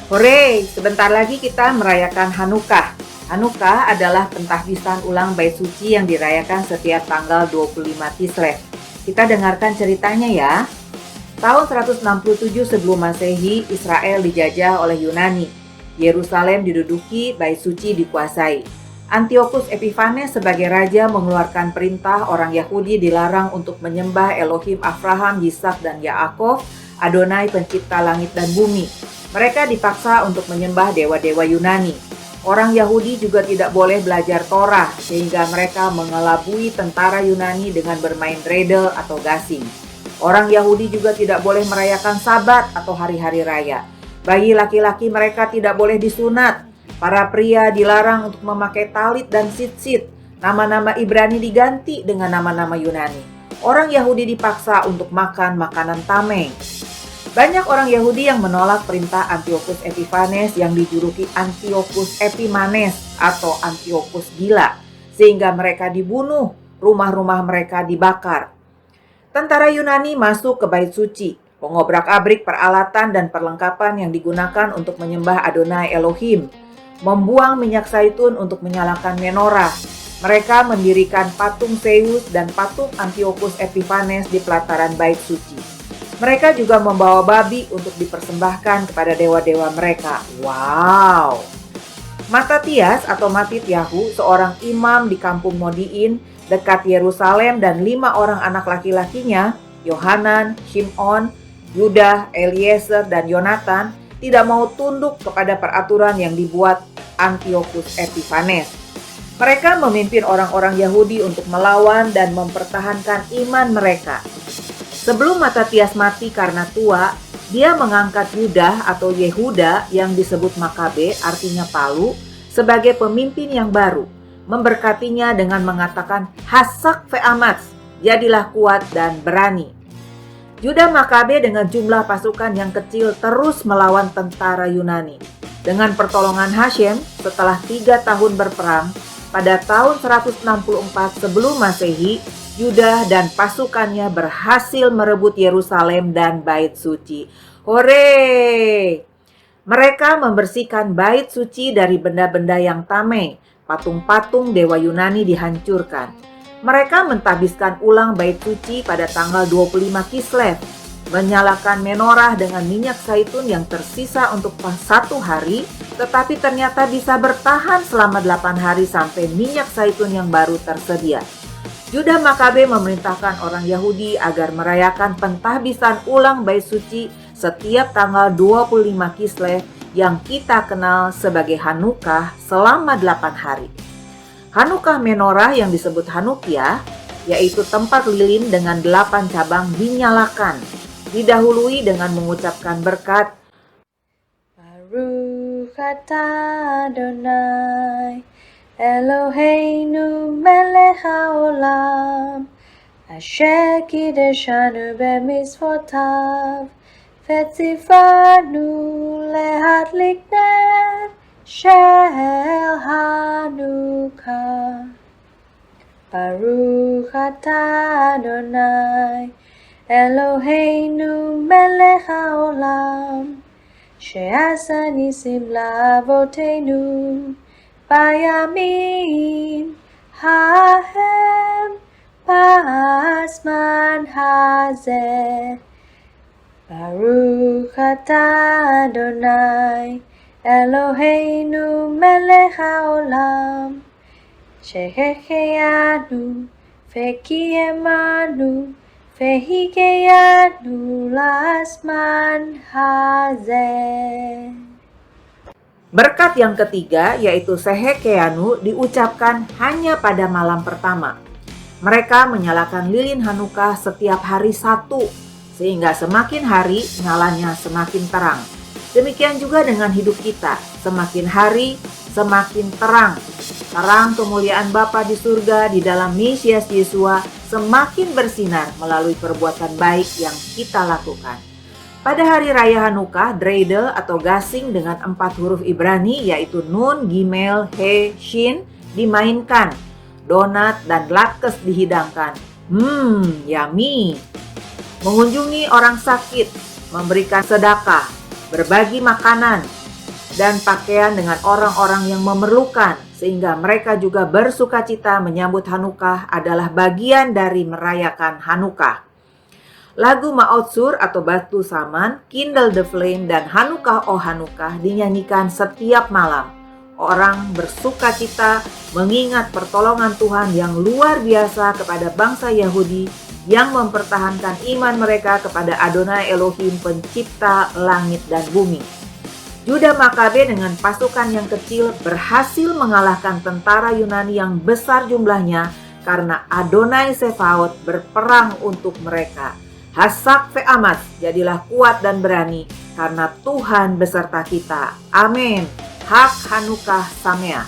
Hore, sebentar lagi kita merayakan Hanukkah. Hanukkah adalah pentahbisan ulang Bait Suci yang dirayakan setiap tanggal 25 Kislev. Kita dengarkan ceritanya ya. Tahun 167 sebelum Masehi, Israel dijajah oleh Yunani. Yerusalem diduduki, Bait Suci dikuasai. Antiochus Epiphanes sebagai raja mengeluarkan perintah orang Yahudi dilarang untuk menyembah Elohim Abraham, Yisak, dan Yaakov, Adonai pencipta langit dan bumi. Mereka dipaksa untuk menyembah dewa-dewa Yunani. Orang Yahudi juga tidak boleh belajar Torah, sehingga mereka mengelabui tentara Yunani dengan bermain dreidel atau gasing. Orang Yahudi juga tidak boleh merayakan Sabat atau hari-hari raya. Bayi laki-laki mereka tidak boleh disunat. Para pria dilarang untuk memakai talit dan sitsit. Nama-nama Ibrani diganti dengan nama-nama Yunani. Orang Yahudi dipaksa untuk makan makanan tameng. Banyak orang Yahudi yang menolak perintah Antiochus Epiphanes yang dijuluki Antiochus Epimanes atau Antiochus Gila, sehingga mereka dibunuh, rumah-rumah mereka dibakar. Tentara Yunani masuk ke Bait Suci, mengobrak-abrik peralatan dan perlengkapan yang digunakan untuk menyembah Adonai Elohim, membuang minyak zaitun untuk menyalakan menorah. Mereka mendirikan patung Zeus dan patung Antiochus Epiphanes di pelataran Bait Suci. Mereka juga membawa babi untuk dipersembahkan kepada dewa-dewa mereka. Wow! Matatias atau Matityahu, seorang imam di kampung Modiin dekat Yerusalem, dan 5 orang anak laki-lakinya, Yohanan, Shimon, Yudah, Eliezer, dan Yonatan, tidak mau tunduk kepada peraturan yang dibuat Antiochus Epiphanes. Mereka memimpin orang-orang Yahudi untuk melawan dan mempertahankan iman mereka. Sebelum Matatias mati karena tua, dia mengangkat Yudah atau Yehuda yang disebut Makabe, artinya palu, sebagai pemimpin yang baru, memberkatinya dengan mengatakan, "Hasak ve'amatz," jadilah kuat dan berani. Yudah Makabe dengan jumlah pasukan yang kecil terus melawan tentara Yunani. Dengan pertolongan Hashem, setelah 3 tahun berperang, pada tahun 164 sebelum Masehi, Yudah dan pasukannya berhasil merebut Yerusalem dan Bait Suci. Hore! Mereka membersihkan Bait Suci dari benda-benda yang tameng. Patung-patung dewa Yunani dihancurkan. Mereka mentahbiskan ulang Bait Suci pada tanggal 25 Kislev, menyalakan menorah dengan minyak zaitun yang tersisa untuk 1 hari, tetapi ternyata bisa bertahan selama 8 hari sampai minyak zaitun yang baru tersedia. Yudah Makabe memerintahkan orang Yahudi agar merayakan pentahbisan ulang Bait Suci setiap tanggal 25 Kislev yang kita kenal sebagai Hanukkah selama 8 hari. Hanukkah menorah yang disebut Hanukkah, yaitu tempat lilin dengan 8 cabang dinyalakan, didahului dengan mengucapkan berkat Baruch atah Adonai Eloheinu melech haolam asher kideshanu b'mitzvotav v'tzivanu lehadlik ner shel Hanukkah. Baruch atah Adonai Eloheinu melech haolam she'asa nisim la'avoteinu Bayamim hahem ba'azman hazeh. Baruch atah Adonai Eloheinu melech haolam shehecheyanu vekiyemanu vehigeyanu la'azman hazeh. Berkat yang ketiga, yaitu Sehekeanu, diucapkan hanya pada malam pertama. Mereka menyalakan lilin Hanukkah setiap hari 1, sehingga semakin hari nyalanya semakin terang. Demikian juga dengan hidup kita, semakin hari semakin terang. Terang kemuliaan Bapa di surga di dalam Mesias Yesua semakin bersinar melalui perbuatan baik yang kita lakukan. Pada hari raya Hanukkah, dreidel atau gasing dengan 4 huruf Ibrani yaitu Nun, Gimel, He, Shin dimainkan. Donat dan latkes dihidangkan. Yummy. Mengunjungi orang sakit, memberikan sedekah, berbagi makanan, dan pakaian dengan orang-orang yang memerlukan, sehingga mereka juga bersukacita menyambut Hanukkah adalah bagian dari merayakan Hanukkah. Lagu Ma'ot Sur atau Batu Saman, Kindle the Flame, dan Hanukkah Oh Hanukkah dinyanyikan setiap malam. Orang bersukacita mengingat pertolongan Tuhan yang luar biasa kepada bangsa Yahudi yang mempertahankan iman mereka kepada Adonai Elohim pencipta langit dan bumi. Yuda Makabe dengan pasukan yang kecil berhasil mengalahkan tentara Yunani yang besar jumlahnya karena Adonai Sefaot berperang untuk mereka. Hasak ve'amas, jadilah kuat dan berani, karena Tuhan beserta kita. Amin. Hak Hanukkah Sameach.